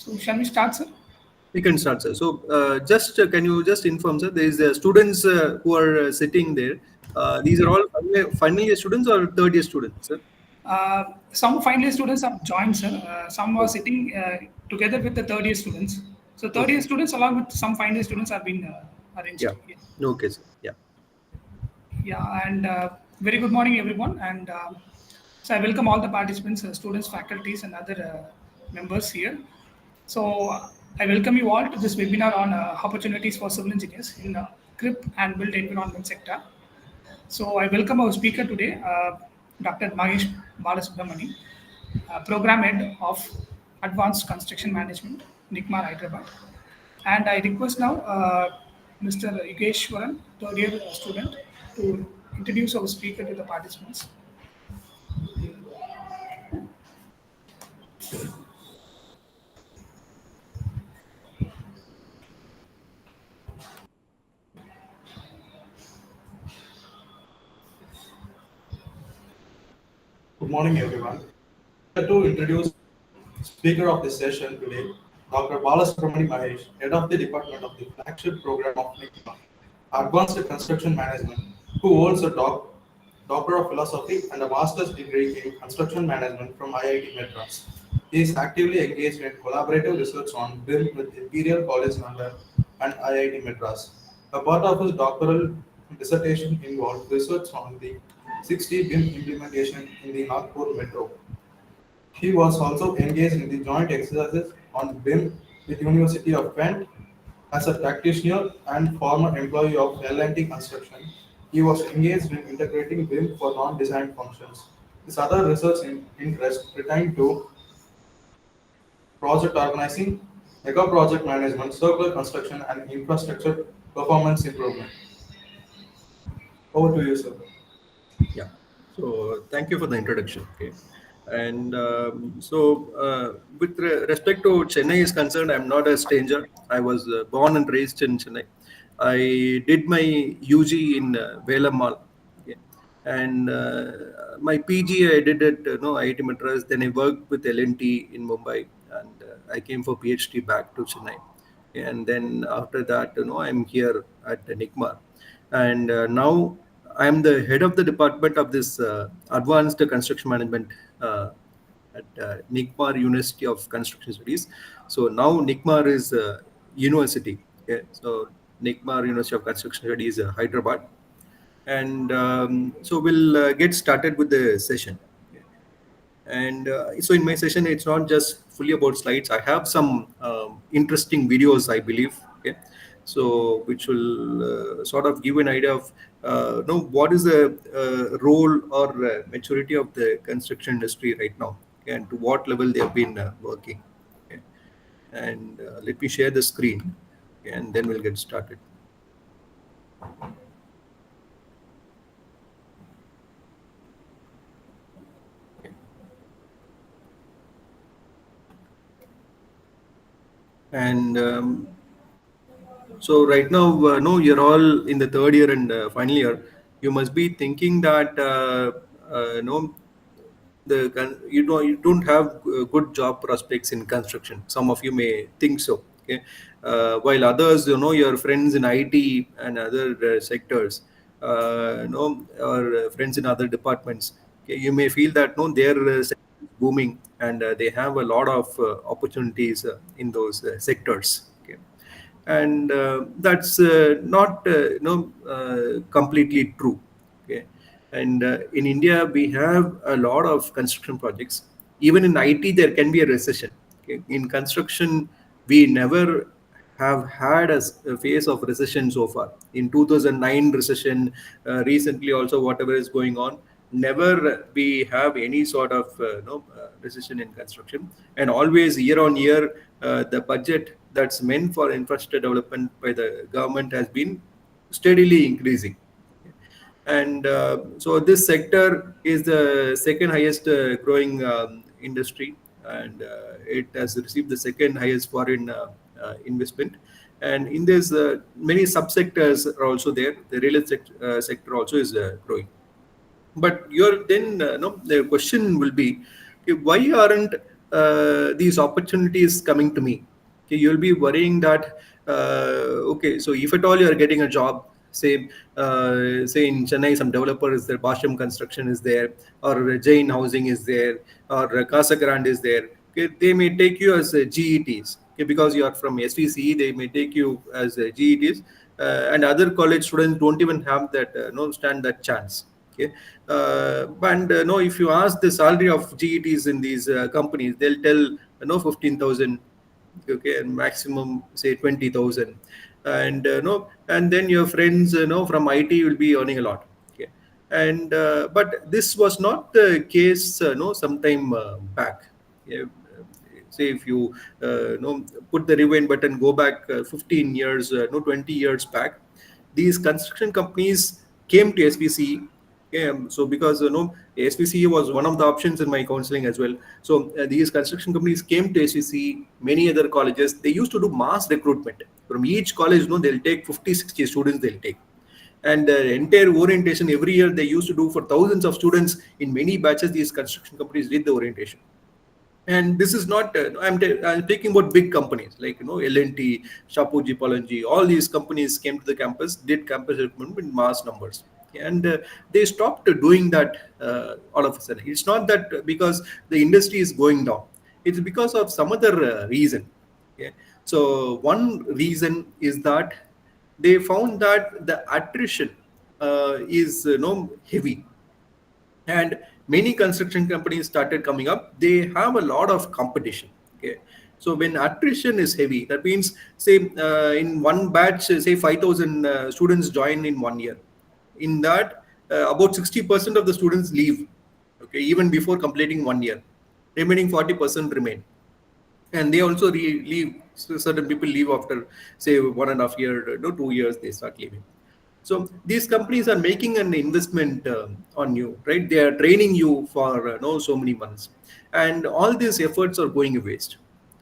So shall we start, sir? We can start, sir. So, can you just inform, sir? There is students who are sitting there. These are all final year students or third year students, sir? Some final year students have joined, sir. Some are Okay. sitting together with the third year students. So third year Okay. students along with some final year students have been arranged. Yeah. Okay, sir. Yeah. Yeah, and very good morning, everyone. And so I welcome all the participants, students, faculties, and other members here. So I welcome you all to this webinar on opportunities for civil engineers in CRIP and built environment sector. So I welcome our speaker today, Dr. Mahesh Balasubramani, Program Head of Advanced Construction Management, NICMAR, Hyderabad. And I request now Mr. Yugeshwaran, third year student, to introduce our speaker to the participants. Good morning, everyone. To introduce speaker of this session today, Dr. Balasubramani Mahesh, Head of the Department of the Flagship Program of NICMA, Advanced Construction Management, who holds a Doctor of Philosophy and a Master's degree in Construction Management from IIT Madras. He is actively engaged in collaborative research on BIM with Imperial College London and IIT Madras. A part of his doctoral dissertation involved research on the 6D BIM implementation in the Nagpur Metro. He was also engaged in the joint exercises on BIM with University of Kent. As a practitioner and former employee of L&T Construction, he was engaged in integrating BIM for non-design functions. His other research interests pertain to project organizing, mega project management, circular construction, and infrastructure performance improvement. Over to you, sir. Yeah. So thank you for the introduction. Okay. And with respect to Chennai is concerned, I'm not a stranger. I was born and raised in Chennai. I did my UG in Velammal. Okay. And my PG I did at IIT Madras. Then I worked with L&T in Mumbai, and I came for PhD back to Chennai. And then after that, I'm here at NICMAR, and now I'm the head of the department of this advanced construction management at NICMAR University of Construction Studies. So now NICMAR is a university. Okay? So NICMAR University of Construction Studies, Hyderabad. And so we'll get started with the session. And so in my session, it's not just fully about slides. I have some interesting videos, I believe. Okay, so which will sort of give an idea of what is the role or maturity of the construction industry right now, okay, and to what level they have been working. Okay. And let me share the screen, okay, and then we'll get started. And so right now, no, you're all in the third year and final year. You must be thinking that no, you don't have good job prospects in construction. Some of you may think so. Okay, while others, your friends in IT and other sectors, or friends in other departments, okay, you may feel that no, their sector is booming and they have a lot of opportunities in those sectors. Okay, and that's not completely true. Okay, and in India we have a lot of construction projects. Even in IT there can be a recession. Okay, in construction we never have had a phase of recession so far. In 2009 recession, recently also whatever is going on, never we have any sort of recession in construction. And always year on year, the budget that's meant for infrastructure development by the government has been steadily increasing. And so this sector is the second highest growing industry, and it has received the second highest foreign investment. And in this, many subsectors are also there. The real estate sector also is growing. But the question will be, okay, why aren't these opportunities coming to me. Okay, you'll be worrying that okay, so if at all you are getting a job, say in Chennai, some developer is there, Basham Construction is there, or Jain Housing is there, or Casa Grande is there. Okay, they may take you as GETs. Okay, because you are from SVCE, they may take you as GETs, and other college students don't even have that no stand that chance. Okay, and no, if you ask the salary of GETs in these companies, they'll tell 15,000, okay, and maximum say 20,000, and no, and then your friends from IT will be earning a lot. Okay, and but this was not the case no sometime back. Yeah, say if you put the rewind button, go back 15 years, no 20 years back, these construction companies came to SPC. So because SPC was one of the options in my counseling as well. So these construction companies came to SPC, many other colleges. They used to do mass recruitment from each college. They'll take 50, 60 students. They'll take, and entire orientation every year they used to do for thousands of students in many batches. These construction companies did the orientation. And this is not I'm talking about big companies like L&T, Shapoorji Pallonji. All these companies came to the campus, did campus recruitment in mass numbers, and they stopped doing that all of a sudden. It's not that because the industry is going down, it's because of some other reason. Okay, so one reason is that they found that the attrition is heavy, and many construction companies started coming up. They have a lot of competition. Okay, so when attrition is heavy, that means say in one batch, say 5,000 students join in 1 year. In that, about 60% of the students leave, okay, even before completing 1 year. Remaining 40% remain, and they also leave. So certain people leave after say 1.5 year, 2 years, they start leaving. So these companies are making an investment on you, right? They are training you for so many months, and all these efforts are going waste.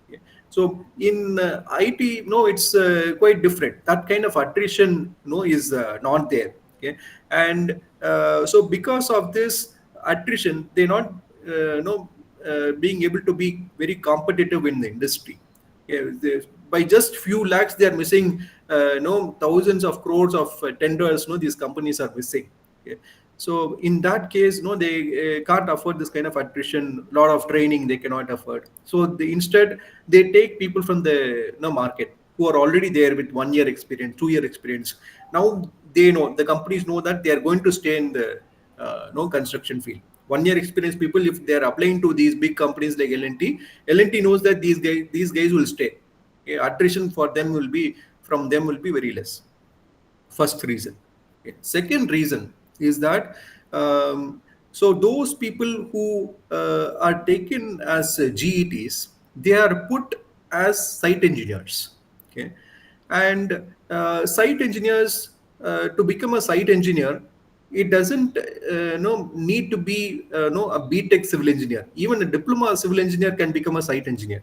Okay. So in IT, no, it's quite different. That kind of attrition, no, is not there. Okay, and so because of this attrition, they're not, being able to be very competitive in the industry. Yeah, by just few lakhs, they are missing thousands of crores of tenders. These companies are missing. Okay. So in that case, no, they can't afford this kind of attrition. Lot of training they cannot afford. So instead they take people from the market who are already there with 1 year experience, 2 year experience. Now they know, the companies know that they are going to stay in the construction field. 1 year experience people, if they are applying to these big companies like L&T knows that these guys will stay. Okay, attrition for them will be very less. First reason. Okay. Second reason is that so those people who are taken as GETs, they are put as site engineers. Okay, and site engineers, to become a site engineer, it doesn't need to be a BTech civil engineer. Even a diploma civil engineer can become a site engineer.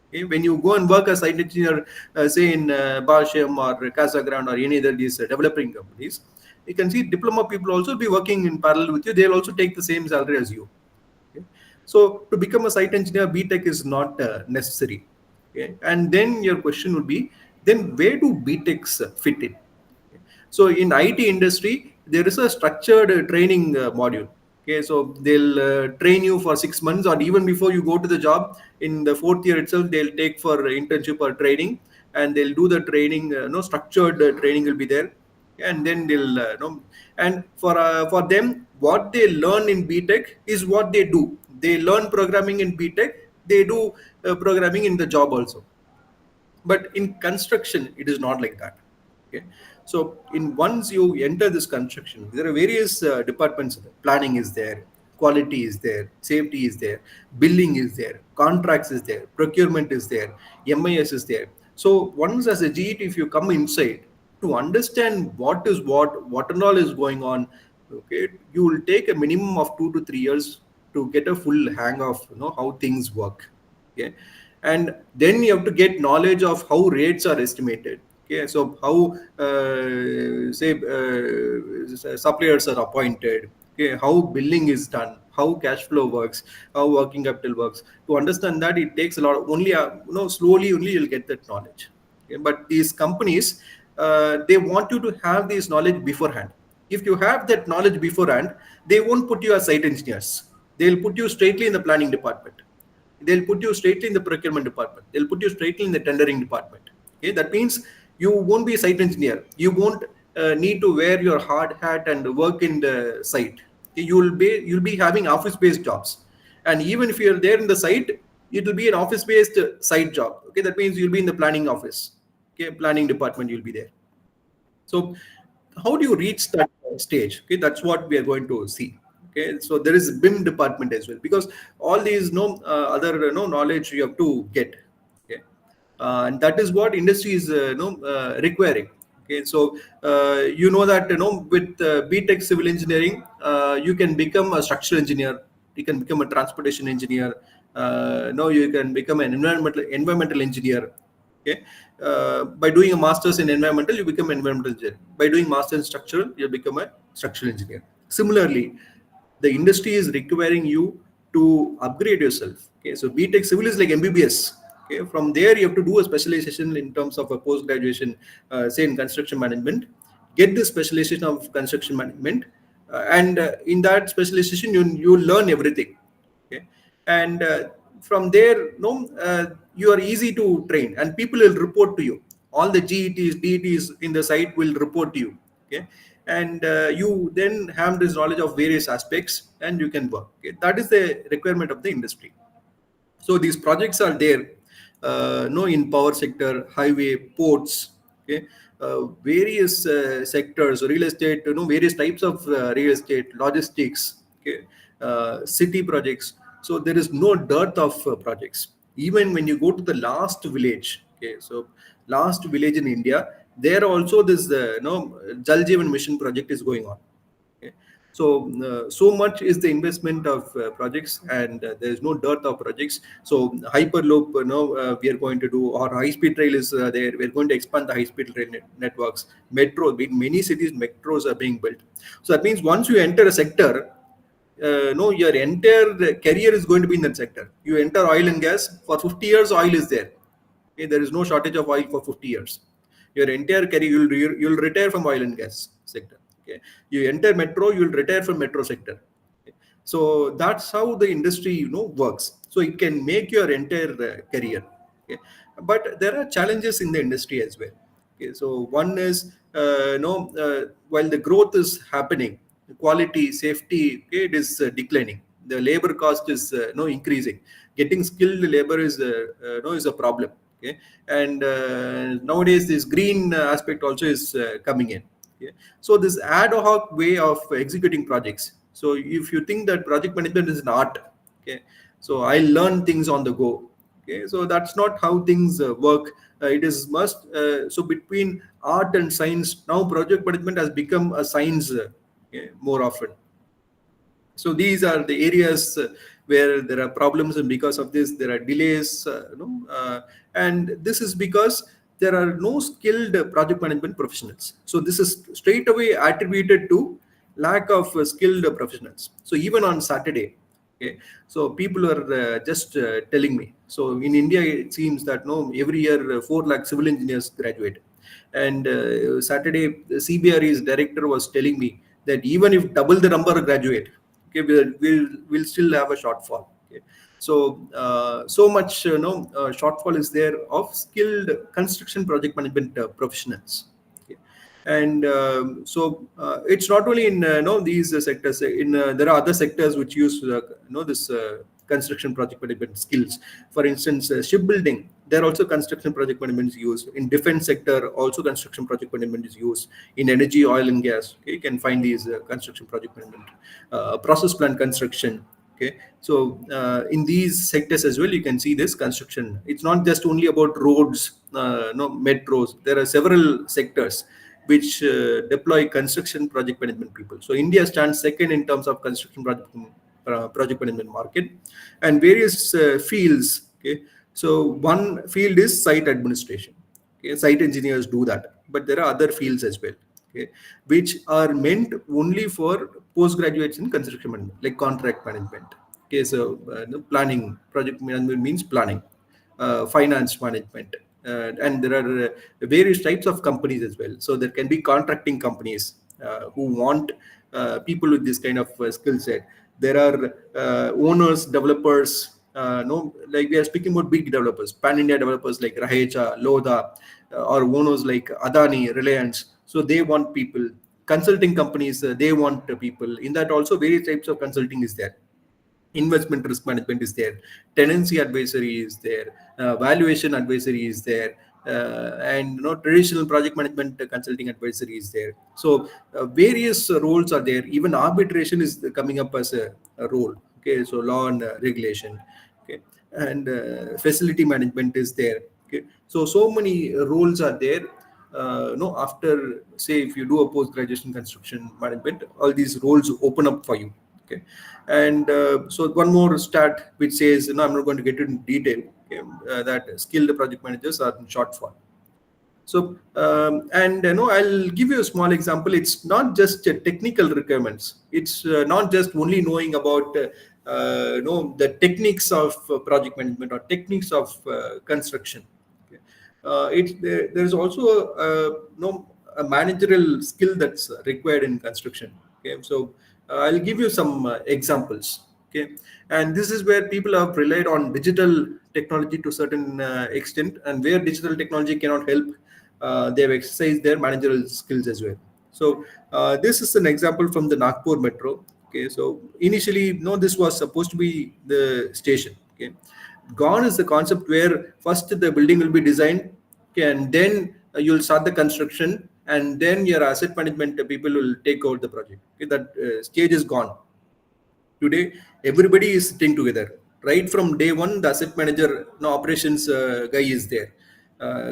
Okay? When you go and work as site engineer, say in Basham or Casa Grande or any other these developing companies, you can see diploma people also be working in parallel with you. They'll also take the same salary as you. Okay? So to become a site engineer, BTech is not necessary. Okay? And then your question would be, then where do BTechs fit in? So in IT industry, there is a structured training module. Okay, so they'll train you for 6 months, or even before you go to the job, in the fourth year itself, they'll take for internship or training, and they'll do the training. Structured training will be there, and then they'll and for them, what they learn in BTech is what they do. They learn programming in BTech. They do programming in the job also. But in construction, it is not like that. Okay, so once you enter this construction, there are various departments. Planning is there, quality is there, safety is there, billing is there, contracts is there, procurement is there, MIS is there. So once as a GET, if you come inside to understand what and all is going on, okay, you will take a minimum of 2 to 3 years to get a full hang of how things work. Okay, and then you have to get knowledge of how rates are estimated. Okay, so how suppliers are appointed, Okay, how billing is done, how cash flow works, how working capital works. To understand that, it takes a lot of only slowly only you'll get that knowledge. Okay? But these companies, they want you to have this knowledge beforehand. If you have that knowledge beforehand, they won't put you as site engineers. They'll put you straightly in the planning department. They'll put you straightly in the procurement department. They'll put you straightly in the tendering department. Okay, that means you won't be a site engineer. You won't need to wear your hard hat and work in the site. Okay, you'll be having office-based jobs, and even if you're there in the site, it will be an office-based site job. Okay, that means you'll be in the planning office. Okay, planning department, you'll be there. So how do you reach that stage? Okay, that's what we are going to see. Okay, so there is BIM department as well, because all these other knowledge you have to get. Okay, and that is what industry is requiring. Okay, so you know that with BTech civil engineering, you can become a structural engineer, you can become a transportation engineer, no, you can become an environmental engineer. Okay, by doing a master's in environmental, you become an environmental engineer. By doing master's in structural, you become a structural engineer. Similarly, the industry is requiring you to upgrade yourself. Okay, so BTech civil is like MBBS. Okay, from there you have to do a specialization in terms of a post graduation, say in construction management. Get the specialization of construction management, and in that specialization you learn everything. Okay, and from there you are easy to train, and people will report to you. All the GETs, DETs in the site will report to you. Okay, and you then have this knowledge of various aspects, and you can work. Okay, that is the requirement of the industry. So these projects are there, in power sector, highway, ports. Okay, various sectors, real estate, various types of real estate, logistics. Okay, city projects. So there is no dearth of projects. Even when you go to the last village. Okay, so last village in India, there also this Jal Jeevan Mission project is going on. Okay. So, so much is the investment of projects, and there is no dearth of projects. So, Hyperloop, we are going to do, or high-speed rail is there. We are going to expand the high-speed rail networks. Metro, in many cities, metros are being built. So that means once you enter a sector, no, your entire career is going to be in that sector. You enter oil and gas, for 50 years, oil is there. Okay, there is no shortage of oil for 50 years. Your entire career, you'll retire from oil and gas sector. Okay, you enter metro, you'll retire from metro sector. Okay. So that's how the industry works. So it can make your entire career. Okay, but there are challenges in the industry as well. Okay, so one is while the growth is happening, the quality, safety, okay, it is declining. The labor cost is increasing. Getting skilled labor is is a problem. Okay, and nowadays this green aspect also is coming in. Okay, so this ad hoc way of executing projects. So if you think that project management is an art, okay, so I learn things on the go. Okay, so that's not how things work. It is must. So between art and science, now project management has become a science more often. So these are the areas where there are problems, and because of this there are delays, and this is because there are no skilled project management professionals. So this is straight away attributed to lack of skilled professionals. So even on Saturday, okay, so people are just telling me, so in India it seems that every year 4 lakh civil engineers graduate, and Saturday the CBRE's director was telling me that even if double the number graduate, okay, we'll still have a shortfall. Okay, so so much shortfall is there of skilled construction project management professionals. Okay. And so it's not only in these sectors. In there are other sectors which use this construction project management skills. For instance, shipbuilding, there also construction project management is used. In defense sector, also construction project management is used. In energy, oil and gas, okay, you can find these construction project management. Process plant construction. Okay, so in these sectors as well, you can see this construction. It's not just only about roads, metros. There are several sectors which deploy construction project management people. So India stands second in terms of construction project management market, and various fields. Okay, so one field is site administration. Okay, site engineers do that, but there are other fields as well. okay, which are meant only for postgraduates in construction management, like contract management. Okay, so planning, project management means planning, finance management, and there are various types of companies as well. So there can be contracting companies who want people with this kind of skill set. There are owners, developers. No, like we are speaking about big developers, pan-India developers like Raheja, Lodha, or owners like Adani, Reliance. So they want people. Consulting companies, they want people. In that also, various types of consulting is there. Investment risk management is there, tenancy advisory is there, valuation advisory is there, and traditional project management consulting advisory is there. So various roles are there. Even arbitration is coming up as a role. Okay, so law and regulation. Okay, and facility management is there. Okay, so many roles are there. After, say, if you do a post graduation construction management, all these roles open up for you. Okay, and so one more stat which says, I'm not going to get into detail, okay, that skilled project managers are in shortfall. So and I'll give you a small example. It's not just technical requirements. It's not just only knowing about the techniques of project management or techniques of construction. Okay. There's also a managerial skill that's required in construction. Okay, so I'll give you some examples. Okay, and this is where people have relied on digital technology to a certain extent, and where digital technology cannot help, they have exercised their managerial skills as well. So this is an example from the Nagpur Metro. Okay, so initially, this was supposed to be the station. Okay, gone is the concept where first the building will be designed, okay, and then you'll start the construction, and then your asset management people will take over the project. Okay, that stage is gone. Today, everybody is sitting together. Right from day one, the asset manager, operations guy is there.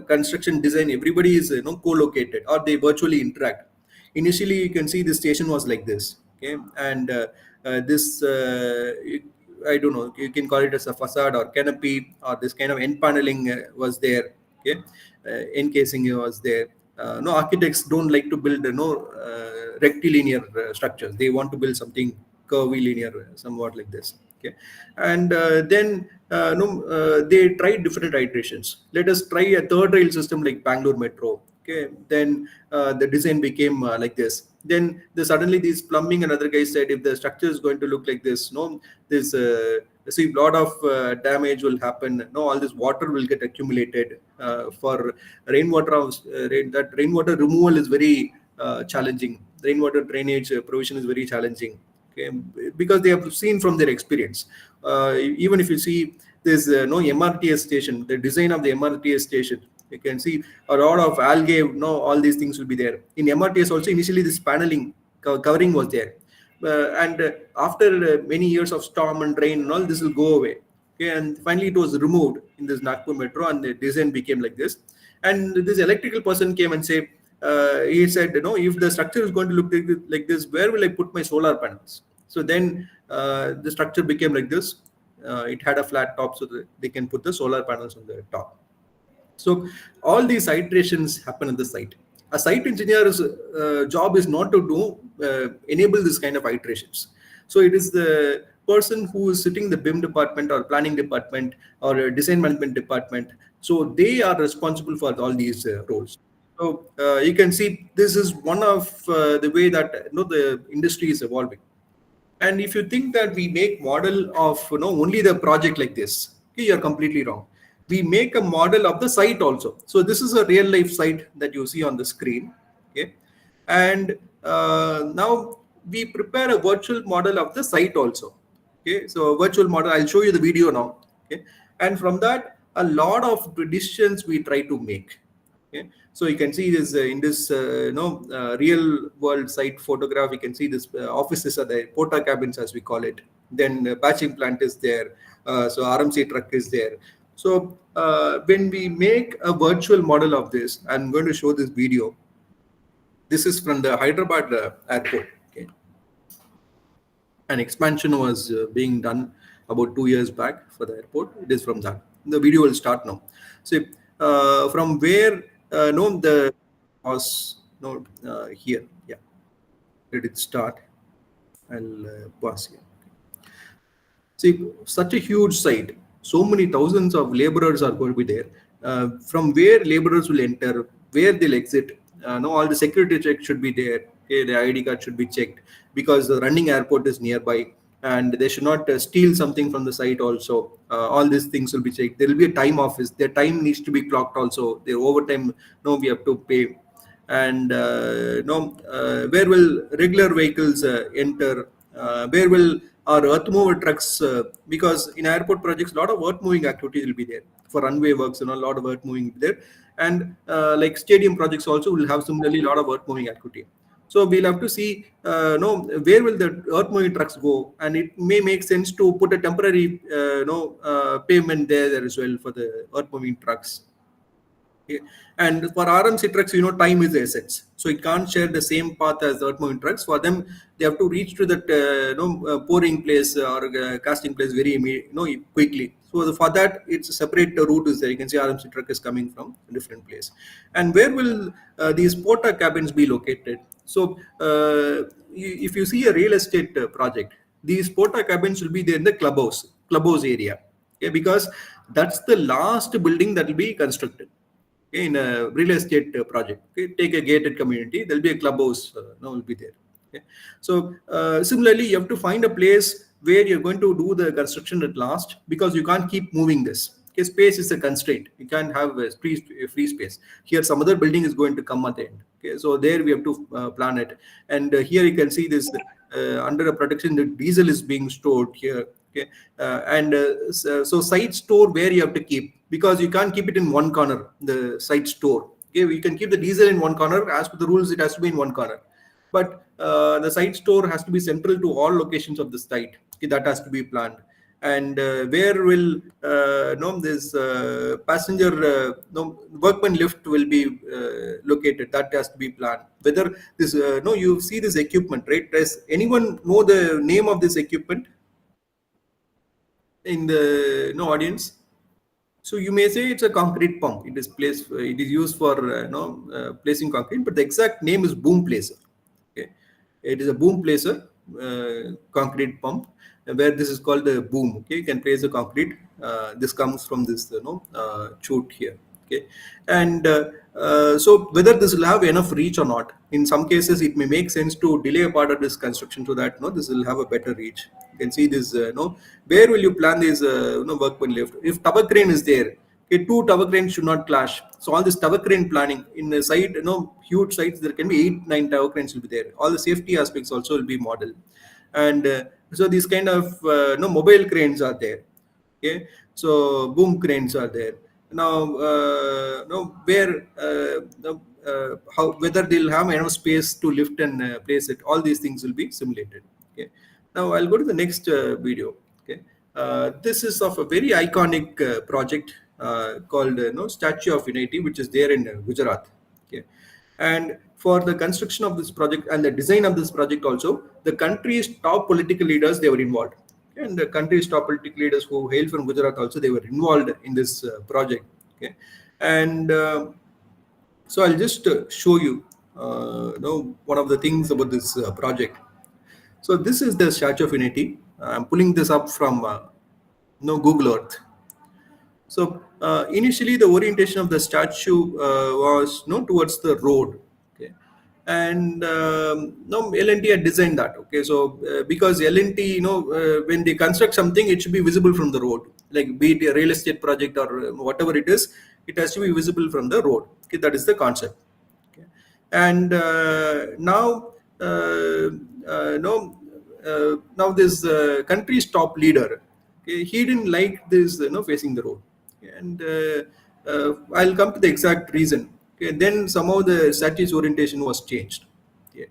Construction design, everybody is co-located, or they virtually interact. Initially, you can see the station was like this. Okay, and this I don't know, you can call it as a facade or canopy, or this kind of end paneling was there. Okay, encasing was there. No, architects don't like to build rectilinear structures. They want to build something curvilinear, somewhat like this. Okay, and then they tried different iterations. Let us try a third rail system like Bangalore Metro. Okay, then the design became like this. Then suddenly these plumbing and other guys said, if the structure is going to look like this, this see, lot of damage will happen. All this water will get accumulated. For rainwater, that rainwater removal is very challenging. Rainwater drainage provision is very challenging. Okay, because they have seen from their experience. Even if you see this no MRTS station, the design of the MRTS station, you can see a lot of algae. All these things will be there. In MRTS also, initially this paneling covering was there, and after many years of storm and rain and all, this will go away. Okay, and finally it was removed in this Nagpur Metro, and the design became like this. And this electrical person came and said, he said, if the structure is going to look like this, where will I put my solar panels? So then the structure became like this. It had a flat top, so that they can put the solar panels on the top. So all these iterations happen at the site. A site engineer's job is not to enable this kind of iterations. So it is the person who is sitting in the BIM department or planning department or design management department. So they are responsible for all these roles. So you can see this is one of the way that the industry is evolving. And if you think that we make model of only the project like this, okay, you're completely wrong. We make a model of the site also. So this is a real life site that you see on the screen. Okay, and now we prepare a virtual model of the site also. Okay, so virtual model, I'll show you the video now. Okay, and from that, a lot of decisions we try to make. Okay, so you can see this in this real world site photograph. You can see this offices are the porta cabins, as we call it. Then batching plant is there. So RMC truck is there. So when we make a virtual model of this, I'm going to show this video. This is from the Hyderabad airport. Okay, an expansion was being done about 2 years back for the airport. It is from that. The video will start now. So from where the was here. Yeah, let it start. I'll pause here. See, such a huge site, so many thousands of laborers are going to be there. From where laborers will enter, where they'll exit, no, all the security checks should be there. Okay, the ID card should be checked because the running airport is nearby, and they should not steal something from the site. Also, all these things will be checked. There will be a time office. Their time needs to be clocked. Also, their overtime, no, we have to pay. And where will regular vehicles enter? Where will our earth mover trucks? Because in airport projects, a lot of earth moving activities will be there for runway works. A lot of earth moving there, and like stadium projects also will have similarly a lot of earth moving activity. So we'll have to see, where will the earth moving trucks go, and it may make sense to put a temporary, pavement there as well for the earth moving trucks. Okay. And for RMC trucks, time is the essence. So it can't share the same path as the earth moving trucks. For them, they have to reach to that pouring place or casting place very quickly. So for that, it's a separate route is there. You can see RMC truck is coming from a different place. And where will these porta cabins be located? So if you see a real estate project, these porta cabins will be there in the clubhouse area. Okay, because that's the last building that will be constructed. Okay, in a real estate project. Okay, take a gated community, there'll be a clubhouse, will be there. Okay, so similarly, you have to find a place where you're going to do the construction at last, because you can't keep moving this. Okay, space is a constraint. You can't have a free space. Here, some other building is going to come at the end. Okay, so there we have to plan it. And here you can see this under a protection, the diesel is being stored here. Okay, so site store where you have to keep, because you can't keep it in one corner, the site store. Okay, you can keep the diesel in one corner. As per the rules, it has to be in one corner. But the site store has to be central to all locations of the site. Okay, that has to be planned. And where will this passenger workman lift will be located? That has to be planned. Whether this you see this equipment, right? Does anyone know the name of this equipment in the audience? So you may say it's a concrete pump. It is used for placing concrete, but the exact name is boom placer. Okay, it is a boom placer concrete pump, where this is called the boom. Okay, you can place the concrete. This comes from this chute here. Okay, and so whether this will have enough reach or not. In some cases, it may make sense to delay a part of this construction so that this will have a better reach. You can see this. Where will you plan this workman lift? If tower crane is there, okay, two tower cranes should not clash. So all this tower crane planning in the site, huge sites, there can be 8-9 tower cranes will be there. All the safety aspects also will be modeled, and so these kind of mobile cranes are there. Okay, so boom cranes are there. Now, where how whether they'll have enough space to lift and place it. All these things will be simulated. Okay. Now I'll go to the next video. Okay. This is of a very iconic project called Statue of Unity, which is there in Gujarat. Okay. And for the construction of this project and the design of this project also, the country's top political leaders, they were involved. And the country's top political leaders who hail from Gujarat also, they were involved in this project. Okay. And so I'll just show you, one of the things about this project. So this is the Statue of Unity. I'm pulling this up from Google Earth. So initially, the orientation of the statue was towards the road. Okay, and L&T had designed that. Okay, so because L&T, when they construct something, it should be visible from the road. Like be it a real estate project or whatever it is, it has to be visible from the road. Okay, that is the concept. Okay, and now now this country's top leader, okay, he didn't like this facing the road. And I'll come to the exact reason. Okay, then somehow the statue's orientation was changed. Okay,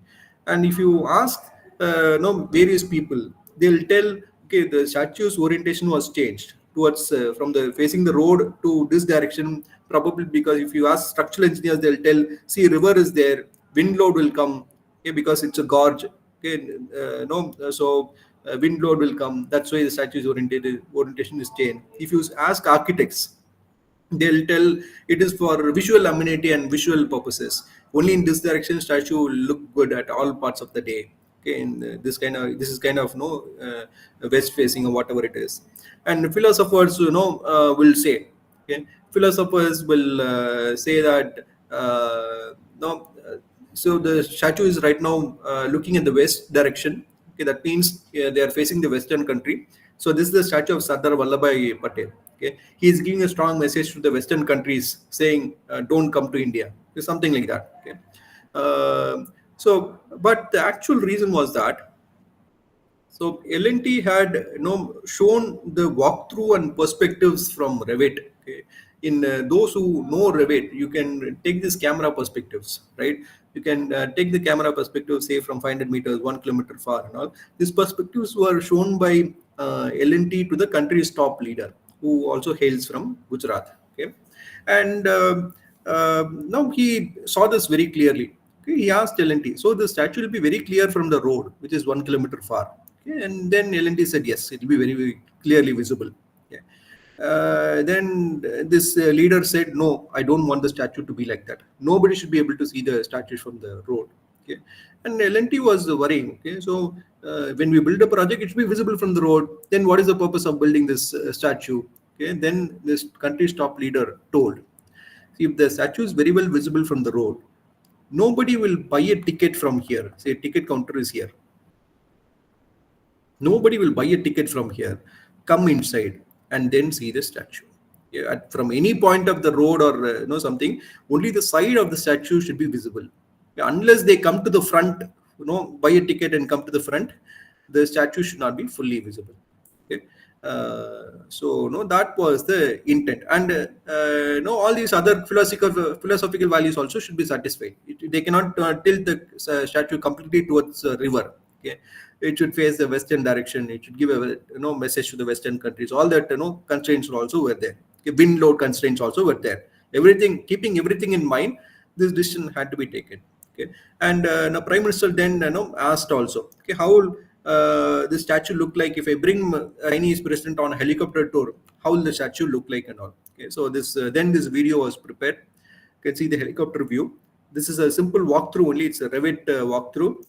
and if you ask various people, they'll tell, okay, the statue's orientation was changed towards from the facing the road to this direction, probably because if you ask structural engineers, they'll tell, see, river is there, wind load will come, okay, because it's a gorge. Okay, so wind load will come. That's why the statue's orientation is changed. If you ask architects, they'll tell it is for visual amenity and visual purposes. Only in this direction statue will look good at all parts of the day. Okay, in this is kind of west facing or whatever it is. And philosophers will say, okay, philosophers will say that no so the statue is right now looking in the west direction. Okay, that means they are facing the western country. So this is the statue of Sardar Vallabhbhai Patel. Okay, he is giving a strong message to the western countries saying don't come to India, something like that. Okay, but the actual reason was that, so L&T had shown the walkthrough and perspectives from Revit. Okay. In those who know Revit, you can take these camera perspectives, right? You can take the camera perspective, say from 500 meters, 1 kilometer far, and all. These perspectives were shown by L&T to the country's top leader, who also hails from Gujarat. Okay, and now he saw this very clearly. Okay, he asked L&T, so the statue will be very clear from the road, which is 1 kilometer far. Okay, and then L&T said yes, it will be very, very clearly visible. Okay. Then this leader said, no, I don't want the statue to be like that. Nobody should be able to see the statue from the road. Okay. And L&T was worrying. Okay, so when we build a project, it should be visible from the road. Then what is the purpose of building this statue? Okay. Then this country's top leader told, if the statue is very well visible from the road, nobody will buy a ticket from here. Say, ticket counter is here. Nobody will buy a ticket from here, come inside, and then see the statue. Yeah, from any point of the road or something, only the side of the statue should be visible. Yeah, unless they come to the front, buy a ticket and come to the front, the statue should not be fully visible. Okay. So that was the intent, and all these other philosophical values also should be satisfied. They cannot tilt the statue completely towards the river. Okay, it should face the western direction. It should give a message to the western countries. All that constraints also were there. Okay, wind load constraints also were there. Everything, keeping everything in mind, this decision had to be taken. Okay, and now Prime Minister then asked also, okay, how will the statue look like if I bring a Chinese president on a helicopter tour? How will the statue look like and all? Okay, so this then this video was prepared. You can see the helicopter view. This is a simple walkthrough only. It's a Revit walkthrough.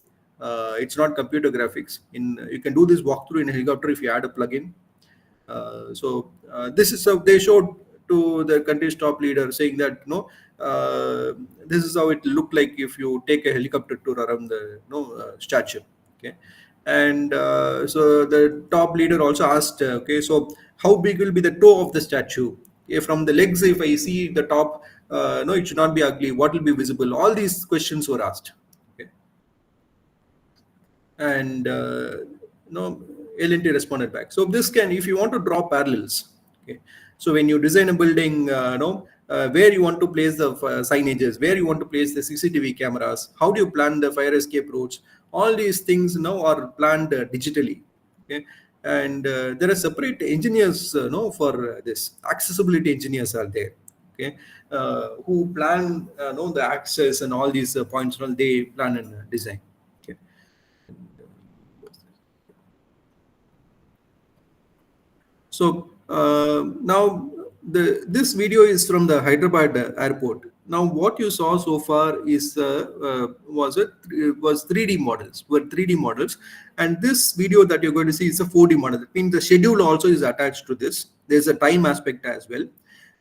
It's not computer graphics. You can do this walkthrough in a helicopter if you add a plugin. This is how they showed to the country's top leader, saying that this is how it looked like if you take a helicopter tour around the statue. Okay, and so the top leader also asked, okay, so how big will be the toe of the statue? From the legs, if I see the top, it should not be ugly. What will be visible? All these questions were asked. Okay. And L&T responded back. So this can, if you want to draw parallels, okay. So when you design a building, where you want to place the signages, where you want to place the CCTV cameras, how do you plan the fire escape routes? All these things now are planned digitally. Okay. And there are separate engineers for this. Accessibility engineers are there. Okay, who plan the access and all these points. They plan and design. Okay. So now this video is from the Hyderabad airport. Now what you saw so far is was 3D models. Were 3D models, and this video that you're going to see is a 4D model. That means the schedule also is attached to this. There's a time aspect as well,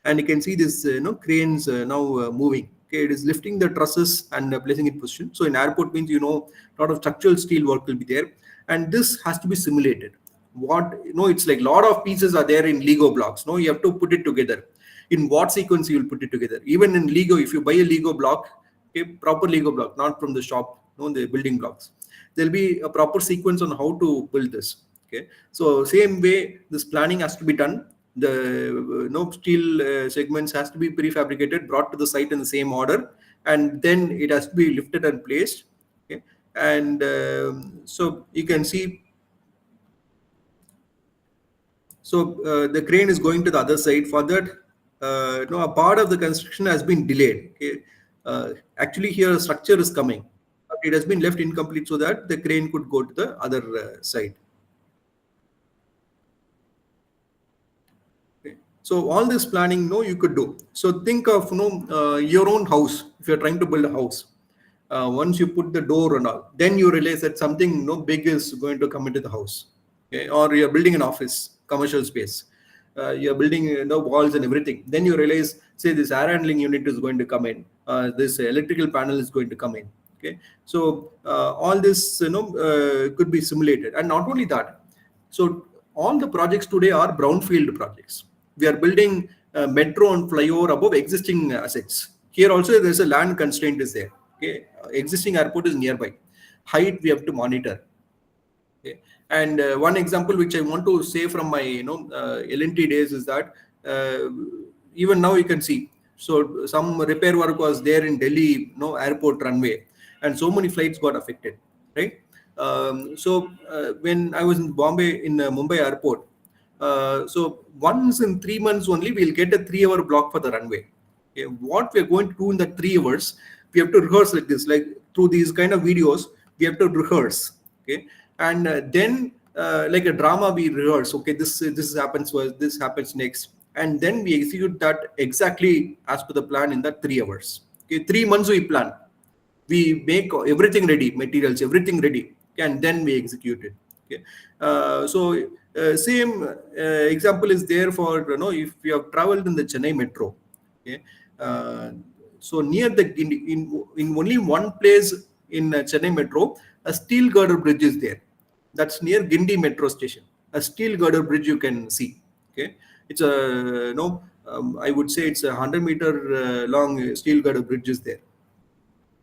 and you can see this cranes now moving. Okay, it is lifting the trusses and placing it in position. So in airport means a lot of structural steel work will be there, and this has to be simulated. It's like a lot of pieces are there in Lego blocks. You have to put it together. In what sequence you will put it together? Even in Lego, if you buy a Lego block, okay, proper Lego block, not from the shop, the building blocks, there'll be a proper sequence on how to build this. Okay, so same way this planning has to be done. The steel segments has to be prefabricated, brought to the site in the same order, and then it has to be lifted and placed. Okay, and so you can see. So the crane is going to the other side. For that, a part of the construction has been delayed. Okay? Actually, here a structure is coming. It has been left incomplete so that the crane could go to the other side. Okay. So all this planning, you could do. So think of, your own house. If you're trying to build a house, once you put the door and all, then you realize that something big is going to come into the house. Okay? Or you're building an office, commercial space. You're building walls and everything. Then you realize, say, this air handling unit is going to come in. This electrical panel is going to come in. Okay, so all this could be simulated, and not only that. So all the projects today are brownfield projects. We are building metro and flyover above existing assets. Here also there is a land constraint is there. Okay, existing airport is nearby. Height we have to monitor. Okay. And one example which I want to say from my L&T days is that even now you can see. So some repair work was there in Delhi, airport runway, and so many flights got affected, right? So when I was in Bombay, in Mumbai airport, so once in 3 months only we'll get a 3-hour block for the runway. Okay. What we're going to do in the 3 hours, we have to rehearse like this, like through these kind of videos, we have to rehearse. Okay. And then like a drama, we rehearse. Okay, this happens first, this happens next, and then we execute that exactly as per the plan in that 3 hours. Okay, 3 months we plan, we make everything ready, materials, everything ready, and then we execute it. Okay, so same example is there for if you have traveled in the Chennai metro. Okay, so near the in only one place in Chennai metro, a steel girder bridge is there. That's near Guindy metro station. A steel girder bridge you can see. Okay, it's a I would say it's a 100-meter long steel girder bridge is there.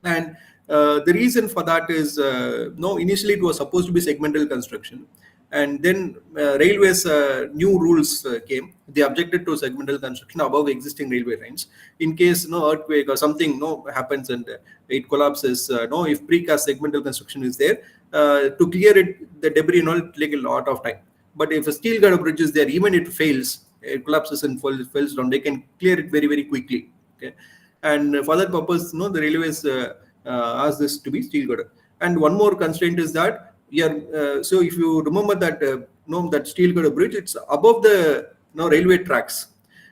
And the reason for that is initially it was supposed to be segmental construction, and then railways new rules came. They objected to segmental construction above existing railway lines in case earthquake or something happens and it collapses. If precast segmental construction is there, to clear it, the debris it take a lot of time. But if a steel girder bridge is there, even it fails, it collapses and falls down, they can clear it very, very quickly. Okay, and for that purpose, the railways ask this to be steel girder. And one more constraint is that so if you remember that that steel girder bridge, it's above the railway tracks.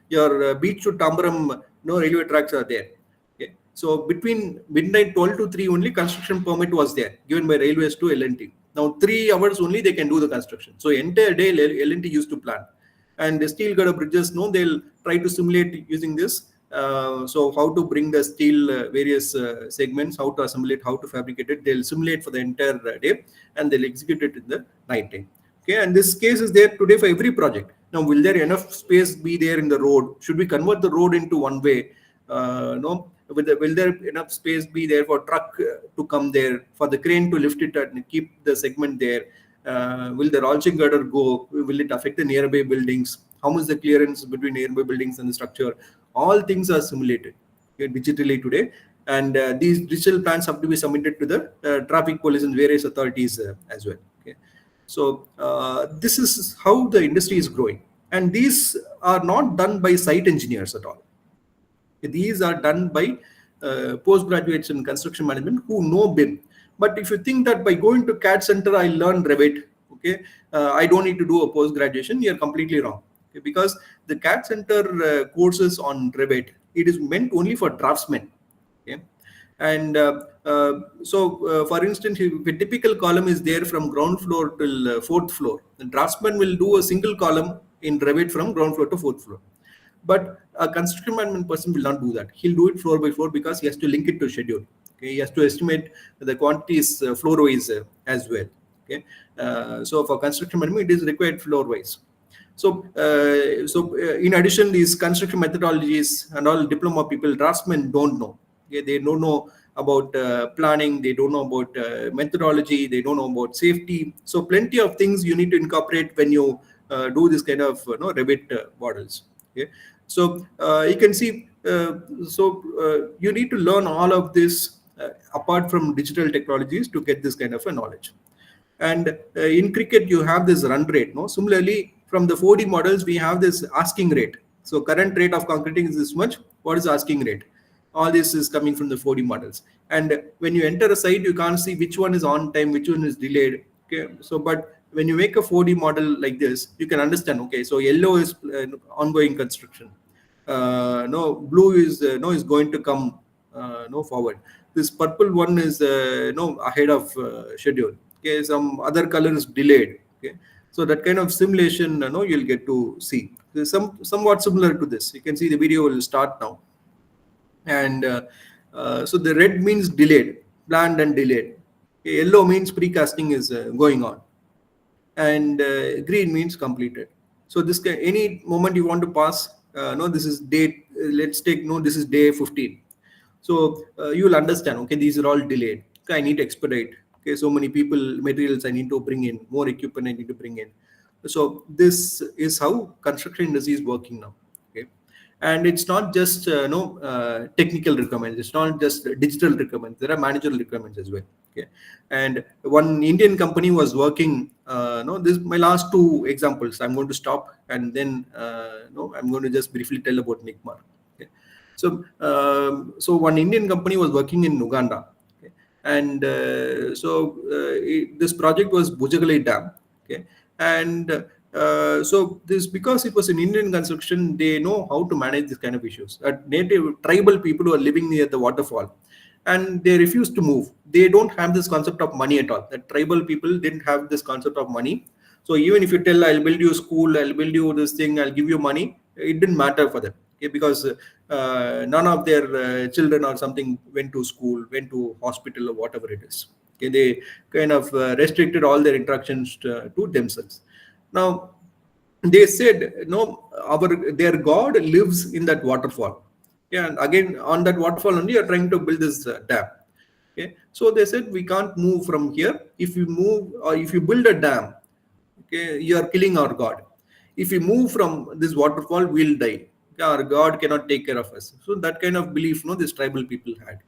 Your beach to Tambaram railway tracks are there. Okay, so between midnight 12 to 3 only construction permit was there given by railways to L&T. Now 3 hours only they can do the construction. So entire day L&T used to plan. And the steel girder bridges, they'll try to simulate using this. So how to bring the steel various segments, how to assemble it, how to fabricate it, they'll simulate for the entire day and they'll execute it in the night time. Okay, and this case is there today for every project. Now, will there enough space be there in the road? Should we convert the road into one way? Will there enough space be there for truck to come there, for the crane to lift it and keep the segment there? Will the rolling girder go? Will it affect the nearby buildings? How much the clearance between nearby buildings and the structure? All things are simulated digitally today, and these digital plans have to be submitted to the traffic police and various authorities as well. Okay, so this is how the industry is growing, and these are not done by site engineers at all. These are done by postgraduates in construction management who know BIM. But if you think that by going to CAD center I learn Revit, okay, I don't need to do a post graduation, you're completely wrong. Okay, because the CAD center courses on Revit, it is meant only for draftsmen. Okay, and so for instance, if a typical column is there from ground floor till 4th floor, the draftsman will do a single column in Revit from ground floor to 4th floor. But a construction management person will not do that. He'll do it floor by floor because he has to link it to schedule. Okay, he has to estimate the quantities floor wise as well. Okay, so for construction management, it is required floor wise. So, in addition, these construction methodologies and all diploma people, draftsmen don't know. Okay, they don't know about planning. They don't know about methodology. They don't know about safety. So, plenty of things you need to incorporate when you do this kind of Revit models. Okay, so you can see. You need to learn all of this apart from digital technologies to get this kind of a knowledge. And in cricket, you have this run rate. Similarly, from the 4D models, we have this asking rate. So current rate of concreting is this much. What is asking rate? All this is coming from the 4D models. And when you enter a site, you can't see which one is on time, which one is delayed. Okay, so but when you make a 4D model like this, you can understand. Okay, so yellow is ongoing construction. No, blue is is going to come forward. This purple one is ahead of schedule. Okay, some other color is delayed. Okay, so that kind of simulation you'll get to see. There's somewhat similar to this. You can see the video will start now. And so the red means delayed, planned and delayed. Okay, yellow means precasting is going on, and green means completed. So this any moment you want to pass, no, this is date. Let's take this is day 15. So you will understand. Okay, these are all delayed. Okay, I need to expedite. Okay, so many people, materials I need to bring in, more equipment I need to bring in. So this is how construction industry is working now. Okay, and it's not just technical requirements. It's not just digital requirements. There are managerial requirements as well. Okay, and one Indian company was working. This my last two examples. I'm going to stop, and then I'm going to just briefly tell about NICMAR. Okay. So one Indian company was working in Uganda, okay? And this project was Bujagalai Dam, okay? And so this, because it was an Indian construction, they know how to manage this kind of issues. Native tribal people who are living near the waterfall, and they refuse to move. They don't have this concept of money at all. The tribal people didn't have this concept of money. So even if you tell, I'll build you a school, I'll build you this thing, I'll give you money, it didn't matter for them. Okay, because none of their children or something went to school, went to hospital or whatever it is. Okay, they kind of restricted all their interactions to themselves. Now, they said, no, their God lives in that waterfall. Yeah, and again, on that waterfall only, you're trying to build this dam. Okay, so they said, we can't move from here. If you move, or if you build a dam, okay, you are killing our God. If we move from this waterfall, we'll die. Our God cannot take care of us. So that kind of belief, this tribal people had.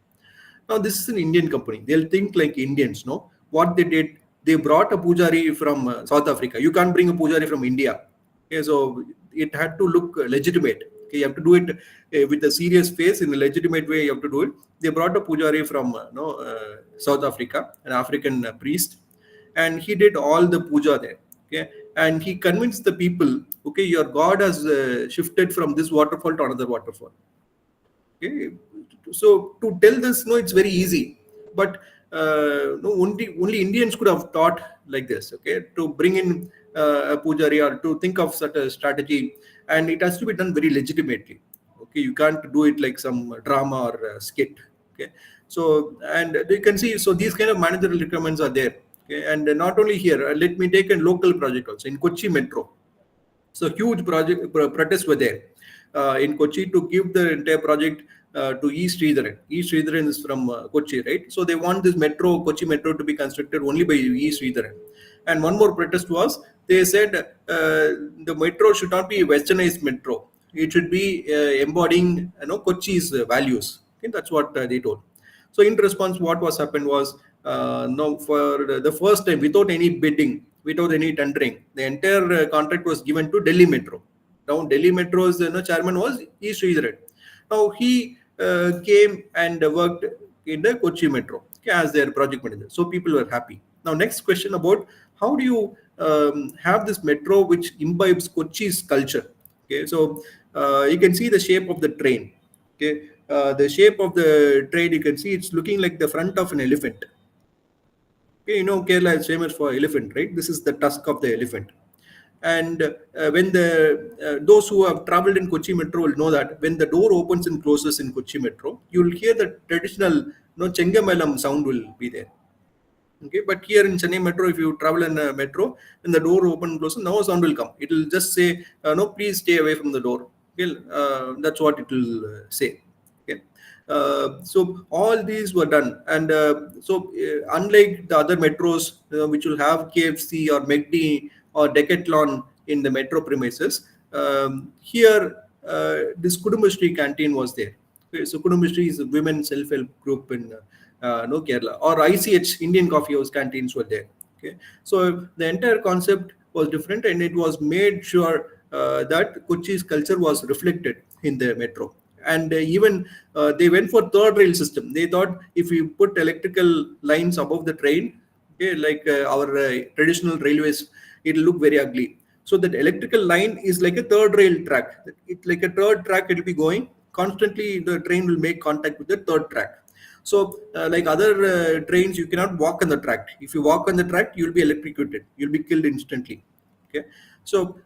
Now this is an Indian company. They'll think like Indians. No, what they did, they brought a pujari from South Africa. You can't bring a pujari from India. Okay, so it had to look legitimate. Okay, you have to do it with a serious face, in a legitimate way. You have to do it. They brought a pujari from South Africa, an African priest, and he did all the puja there. Okay, and he convinced the people, okay, your God has shifted from this waterfall to another waterfall. Okay, so to tell this, it's very easy, but only Indians could have thought like this. Okay, to bring in a pujari or to think of such a strategy, and it has to be done very legitimately. Okay, you can't do it like some drama or skit. Okay, so and you can see, so these kind of managerial requirements are there. Okay, and not only here, let me take a local project also in Kochi Metro. So huge project protests were there in Kochi to give the entire project to East Sridharan. East Sridharan is from Kochi, right? So they want this metro, Kochi Metro, to be constructed only by East Sridharan. And one more protest was, they said the metro should not be a westernized metro. It should be embodying Kochi's values. Okay, that's what they told. So in response, what was happened was, for the first time, without any bidding, without any tendering, the entire contract was given to Delhi Metro. Now Delhi Metro's chairman was E. Sridharan. Now he came and worked in the Kochi Metro as their project manager. So people were happy. Now next question about how do you have this metro which imbibes Kochi's culture. Okay, so you can see the shape of the train. Okay, the shape of the train, you can see it's looking like the front of an elephant. Okay, Kerala is famous for elephant, right? This is the tusk of the elephant. And when those who have traveled in Kochi Metro will know that when the door opens and closes in Kochi Metro, you will hear the traditional Chengamelam sound will be there. Okay, but here in Chennai Metro, if you travel in a metro, when the door opens and closes, no sound will come. It will just say, no, please stay away from the door. Okay, that's what it will say. Okay. So all these were done, and unlike the other metros which will have KFC or McD or Decathlon in the metro premises, here this Kudumbashree canteen was there. Okay, so Kudumbashree is a women self-help group in Kerala, or ICH, Indian Coffee House canteens were there. Okay, so the entire concept was different, and it was made sure that Kochi's culture was reflected in the metro. And even they went for third rail system. They thought if you put electrical lines above the train, Okay, like our traditional railways, it'll look very ugly. So that electrical line is like a third rail track. It's like a third track. It'll be going constantly. The train will make contact with the third track. So, like other trains, you cannot walk on the track. If you walk on the track, you'll be electrocuted. You'll be killed instantly. Okay. So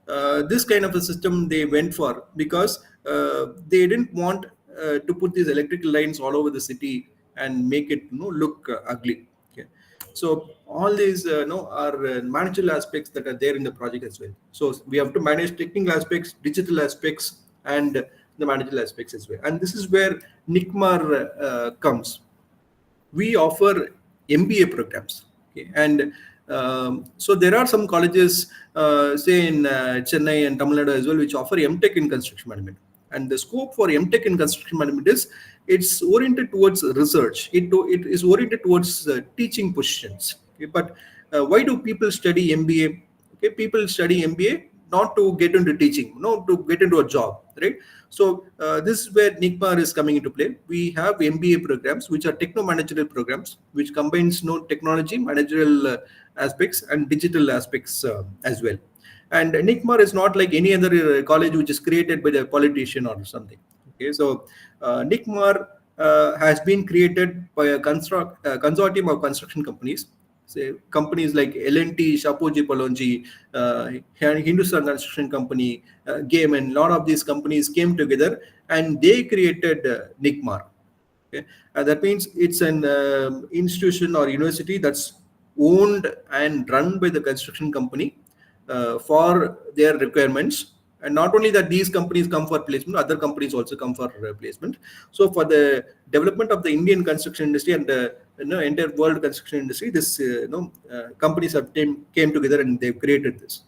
this kind of a system they went for because they didn't want to put these electrical lines all over the city and make it look ugly. Okay. So all these are managerial aspects that are there in the project as well. So we have to manage technical aspects, digital aspects, and the managerial aspects as well. And this is where NICMAR comes. We offer MBA programs. Okay? And so there are some colleges, say in Chennai and Tamil Nadu as well, which offer MTech in construction management. And the scope for MTech in construction management is it's oriented towards research. It is oriented towards teaching positions. Okay? But why do people study MBA? Okay, people study MBA not to get into teaching, not to get into a job, right? So this is where NICMAR is coming into play. We have MBA programs, which are techno-managerial programs, which combines technology, managerial aspects, and digital aspects as well. And NICMAR is not like any other college which is created by a politician or something. Okay, so NICMAR has been created by a consortium of construction companies. Say companies like L&T, Shapoorji Pallonji, Hindustan Construction Company, Game, and a lot of these companies came together and they created NICMAR. Okay? That means it's an institution or university that's owned and run by the construction company for their requirements. And not only that, these companies come for placement, other companies also come for replacement. So for the development of the Indian construction industry and the entire world construction industry, this companies have came together and they've created this.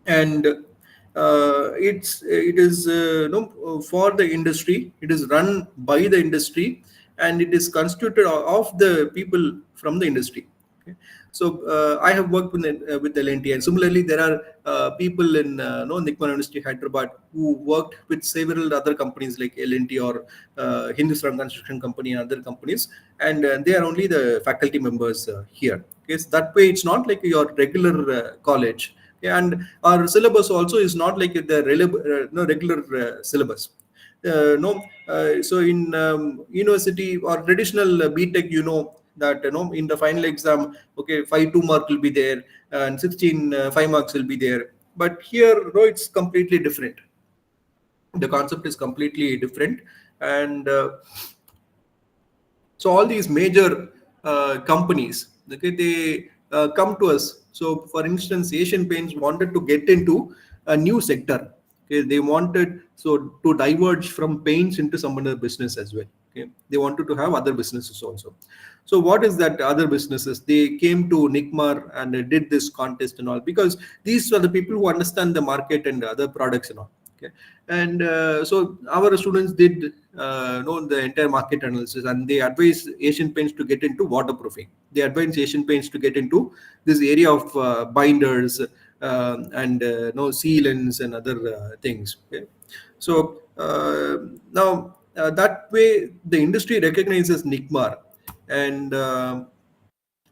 And it is for the industry. It is run by the industry, and it is constituted of the people from the industry. Okay. So I have worked with L&T, and similarly there are people in NICMAR University Hyderabad who worked with several other companies like L&T or Hindustan Construction Company and other companies, and they are only the faculty members here. Okay, so that way it's not like your regular college. And our syllabus also is not like the regular syllabus. So in university or traditional BTech, that in the final exam, okay, 5 2 mark will be there and 16 5 marks will be there. But here, it's completely different. The concept is completely different, and so all these major companies, okay, they come to us. So, for instance, Asian Paints wanted to get into a new sector. Okay, they wanted to diverge from paints into some other business as well. Okay, they wanted to have other businesses also. So, what is that other businesses? They came to NICMAR and they did this contest and all, because these are the people who understand the market and other products and all. Okay. And so our students did know the entire market analysis, and they advise Asian Paints to get into waterproofing. They advise Asian Paints to get into this area of binders and sealants and other things. Okay. So now that way the industry recognizes NICMAR, and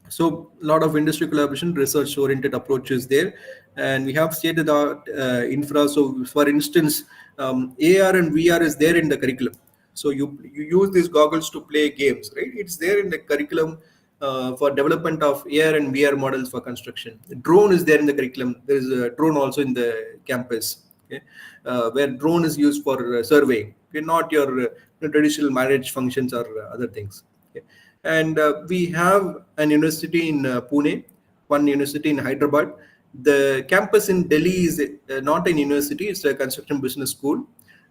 so a lot of industry collaboration, research oriented approaches there, and we have state of the art infra. So for instance, AR and VR is there in the curriculum. So you use these goggles to play games, right? It's there in the curriculum for development of AR and VR models for construction. The drone is there in the curriculum. There is a drone also in the campus, okay, where drone is used for surveying, okay, not your traditional marriage functions or other things. Okay. And we have an university in Pune, one university in Hyderabad. The campus in Delhi is not an university, it's a construction business school.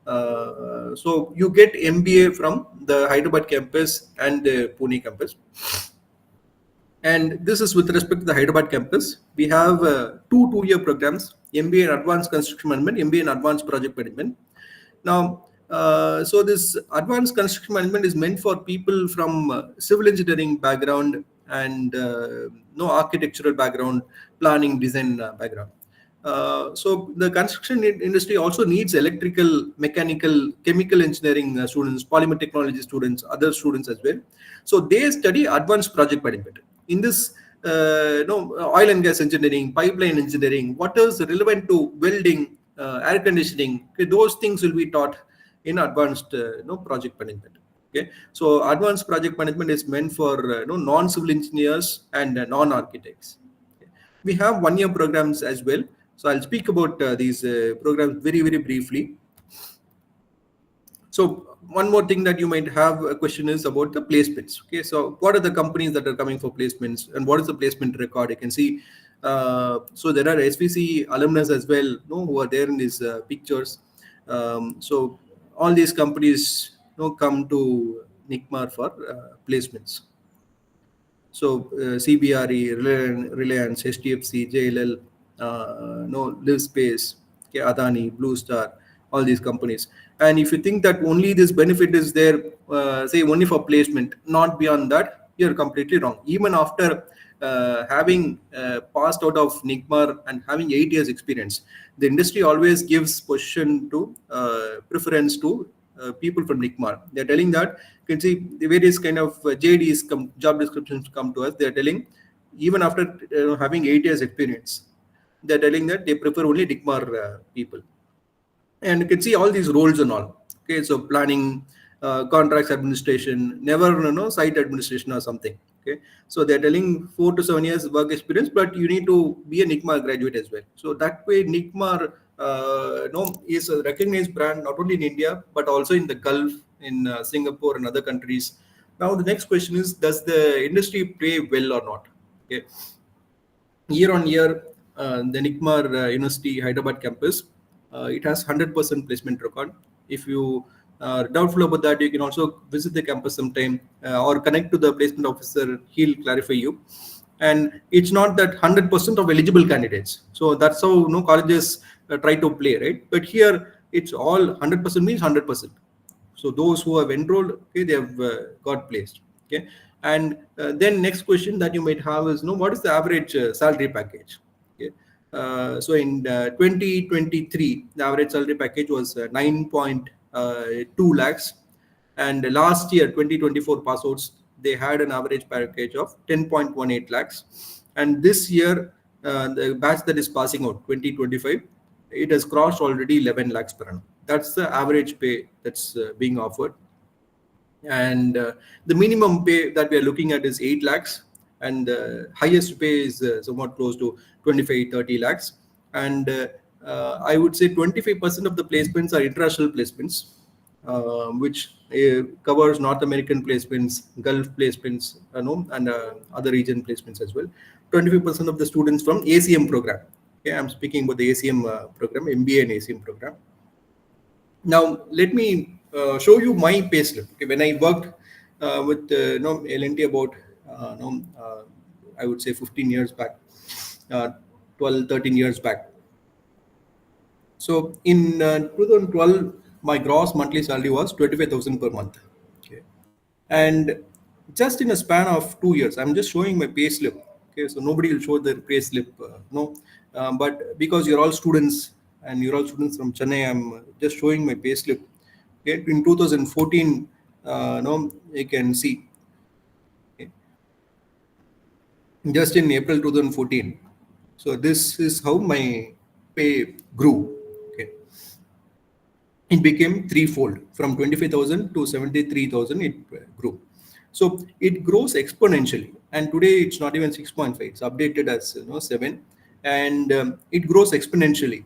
So you get MBA from the Hyderabad campus and the Pune campus. And this is with respect to the Hyderabad campus. We have two 2-year programs, MBA in Advanced Construction Management, MBA in Advanced Project Management. Now, so this advanced construction management is meant for people from civil engineering background and no architectural background, planning, design background. So the construction industry also needs electrical, mechanical, chemical engineering students, polymer technology students, other students as well. So they study advanced project management. In this oil and gas engineering, pipeline engineering, what is relevant to welding, air conditioning. Okay, those things will be taught in advanced project management. Okay, so advanced project management is meant for non-civil engineers and non-architects. Okay. We have 1-year programs as well. So I'll speak about these programs very, very briefly. So one more thing that you might have a question is about the placements. Okay, so what are the companies that are coming for placements, and what is the placement record? You can see. So there are SVC alumnus as well, who are there in these pictures. So all these companies, come to NICMAR for placements. So CBRE, Reliance, HDFC, JLL, LiveSpace, okay, Adani, Blue Star, all these companies. And if you think that only this benefit is there, say only for placement, not beyond that, you're completely wrong. Even after having passed out of NICMAR and having 8 years experience, the industry always gives position to preference to people from NICMAR. They're telling that, you can see the various kind of JDs job descriptions come to us. They're telling, even after having 8 years experience, they're telling that they prefer only NICMAR people. And you can see all these roles and all. Okay, so planning, contracts administration, never site administration or something. Okay, so they're telling 4 to 7 years work experience, but you need to be a NICMAR graduate as well. So that way, NICMAR is a recognized brand not only in India but also in the Gulf, in Singapore and other countries. Now the next question is, does the industry pay well or not? Okay, year on year, the NICMAR University Hyderabad campus, it has 100% placement record. If you are doubtful about that, you can also visit the campus sometime or connect to the placement officer. He'll clarify you. And it's not that 100% of eligible candidates. So that's how colleges try to play, right? But here it's all 100% means 100%. So those who have enrolled, okay, they have got placed. Okay, and then next question that you might have is, what is the average salary package? Okay, so in 2023, the average salary package was 9.2 lakhs, and last year 2024 pass outs, they had an average package of 10.18 lakhs, and this year the batch that is passing out 2025, it has crossed already 11 lakhs per annum. That's the average pay that's being offered. And the minimum pay that we are looking at is 8 lakhs, and the highest pay is somewhat close to 25-30 lakhs. And I would say 25% of the placements are international placements, which covers North American placements, Gulf placements, and other region placements as well. 25% of the students from ACM program. Okay, I'm speaking about the ACM program, MBA and ACM program. Now, let me show you my pay slip. Okay, when I worked with L&T about, I would say 15 years back, 12, 13 years back. So in 2012, my gross monthly salary was 25,000 per month. Okay, and just in a span of 2 years, I'm just showing my pay slip. Okay, so nobody will show their pay slip, but because you're all students and you're all students from Chennai, I'm just showing my pay slip. Okay, in 2014, you can see. Okay, just in April 2014. So this is how my pay grew. Okay, it became threefold, from 25,000 to 73,000. It grew. So it grows exponentially, and today it's not even 6.5. It's updated as 7, and it grows exponentially.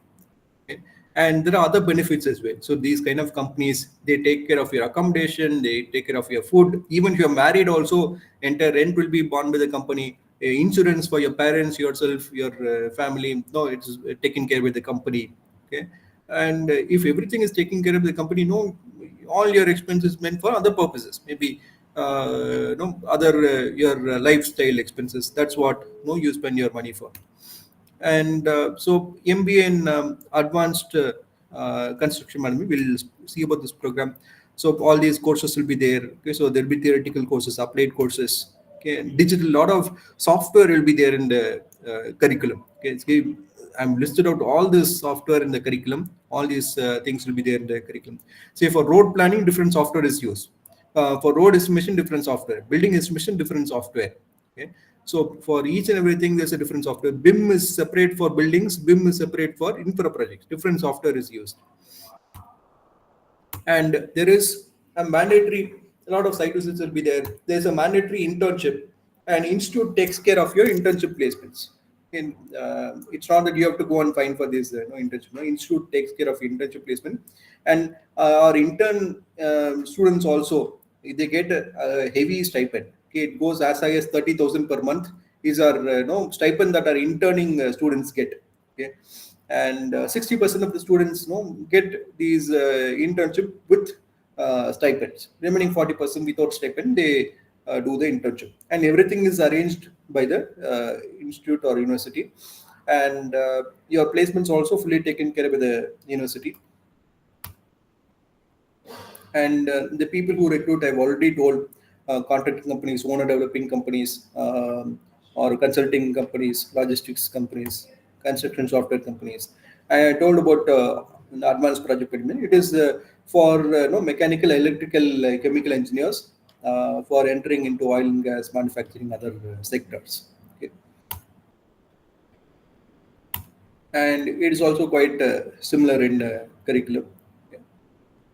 Okay? And there are other benefits as well. So these kind of companies, they take care of your accommodation, they take care of your food. Even if you're married, also entire rent will be borne by the company. Insurance for your parents, yourself, your family. No, it's taken care by the company. Okay, and if everything is taken care of the company, all your expenses meant for other purposes, maybe other your lifestyle expenses. That's what you spend your money for. And so MBA in advanced construction management, we'll see about this program. So all these courses will be there. Okay, so there'll be theoretical courses, applied courses. Okay, digital, lot of software will be there in the curriculum. Okay, I'm listed out all this software in the curriculum. All these things will be there in the curriculum. Say for road planning, different software is used. For road estimation, different software. Building estimation, different software. Okay. So for each and everything, there's a different software. BIM is separate for buildings. BIM is separate for infra projects. Different software is used. And there is a mandatory, a lot of site visits will be there. There's a mandatory internship, and institute takes care of your internship placements. It's not that you have to go and find for this no internship. No, institute takes care of internship placement, and our intern students also, they get a heavy stipend. Okay, it goes as high as 30,000 per month. Is our no stipend that our interning students get. Okay, and 60% of the students get these internship with stipends. Remaining 40% without stipend, they do the internship, and everything is arranged by the institute or university, and your placements also fully taken care of by the university. And the people who recruit, I've already told, contracting companies, owner developing companies, or consulting companies, logistics companies, construction software companies. I told about the advanced project management. It is for mechanical, electrical, chemical engineers for entering into oil and gas, manufacturing, other sectors. Okay. And it is also quite similar in curriculum. Okay.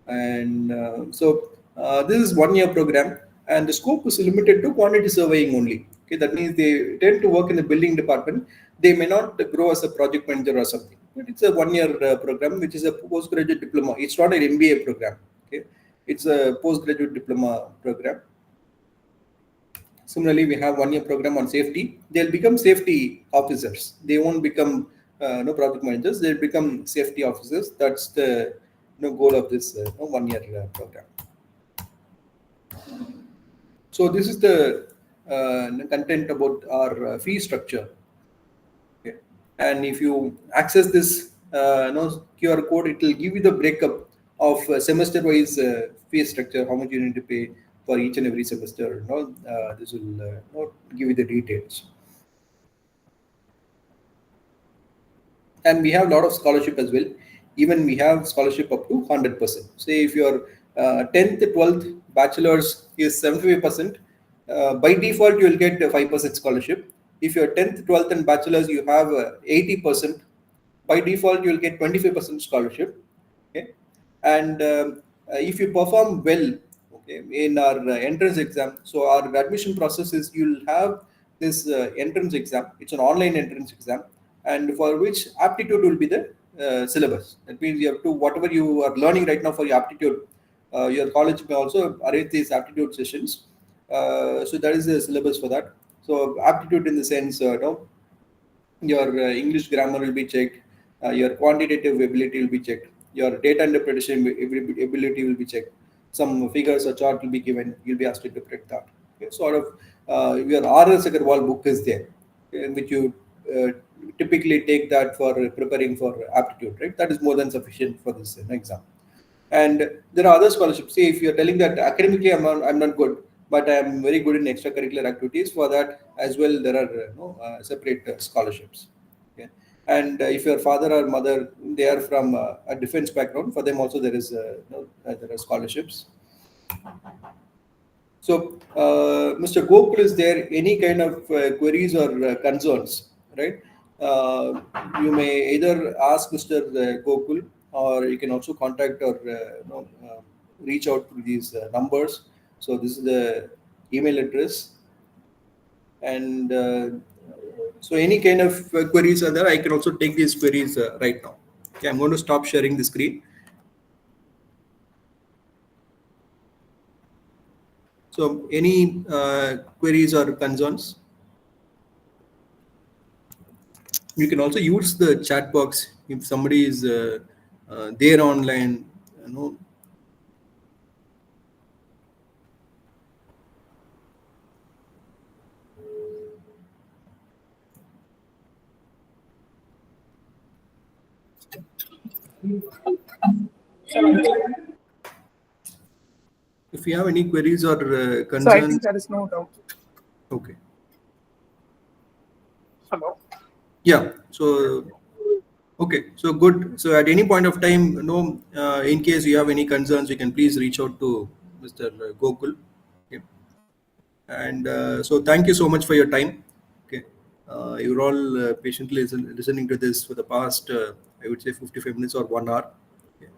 And this is 1 year program, and the scope is limited to quantity surveying only. Okay, that means they tend to work in the building department. They may not grow as a project manager or something, but it's a 1 year program, which is a postgraduate diploma. It's not an MBA program. Okay, it's a postgraduate diploma program. Similarly, we have 1 year program on safety. They'll become safety officers. They won't become no project managers. They'll become safety officers. That's the goal of this 1 year program. So this is the content about our fee structure. Okay. And if you access this QR code, it will give you the breakup of semester-wise fee structure, how much you need to pay for each and every semester. This will give you the details. And we have a lot of scholarship as well. Even we have scholarship up to 100%. Say if your 10th, 12th bachelor's is 75%, by default you will get 5% scholarship. If your 10th, 12th and bachelor's you have 80%, by default you will get 25% scholarship. Okay, and if you perform well, okay, in our entrance exam, so our admission process is you'll have this entrance exam. It's an online entrance exam, and for which aptitude will be the syllabus. That means you have to, whatever you are learning right now for your aptitude, your college may also arrange these aptitude sessions. So that is the syllabus for that. So aptitude in the sense, your English grammar will be checked, your quantitative ability will be checked, your data interpretation ability will be checked. Some figures or chart will be given. You'll be asked to interpret that. Okay, sort of your R.S. Agarwal book is there, in which you typically take that for preparing for aptitude, right? That is more than sufficient for this exam. And there are other scholarships. See, if you're telling that academically I'm not good, but I'm very good in extracurricular activities, for that as well there are separate scholarships. Okay. And if your father or mother, they are from a defense background, for them also there is there are scholarships. So, Mr. Gokul, is there any kind of queries or concerns, right? You may either ask Mr. Gokul, or you can also contact or reach out to these numbers. So this is the email address, and so any kind of queries are there. I can also take these queries right now. Okay, I'm going to stop sharing the screen. So any queries or concerns? You can also use the chat box if somebody is there online. If you have any queries or concerns. So I think there is no doubt. Okay. Hello. Yeah. So okay. So good. So at any point of time, in case you have any concerns, you can please reach out to Mr. Gokul. Okay. And so thank you so much for your time. Okay, you're all patiently listening to this for the past, I would say, 55 minutes or 1 hour. Okay.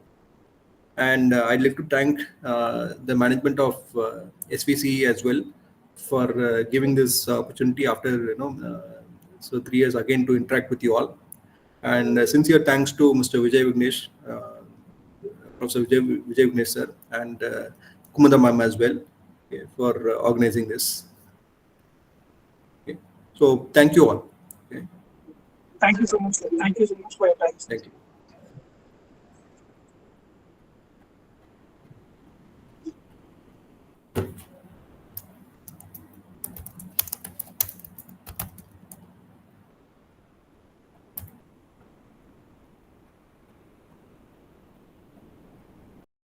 And I'd like to thank the management of SVC as well for giving this opportunity after so 3 years again to interact with you all. And sincere thanks to Mr. Vijay Vignesh, Professor Vijay Vignesh sir, and Kumada ma'am as well, okay, for organizing this. Okay. So thank you all. Okay. Thank you so much, sir. Thank you so much for your time. Thank you.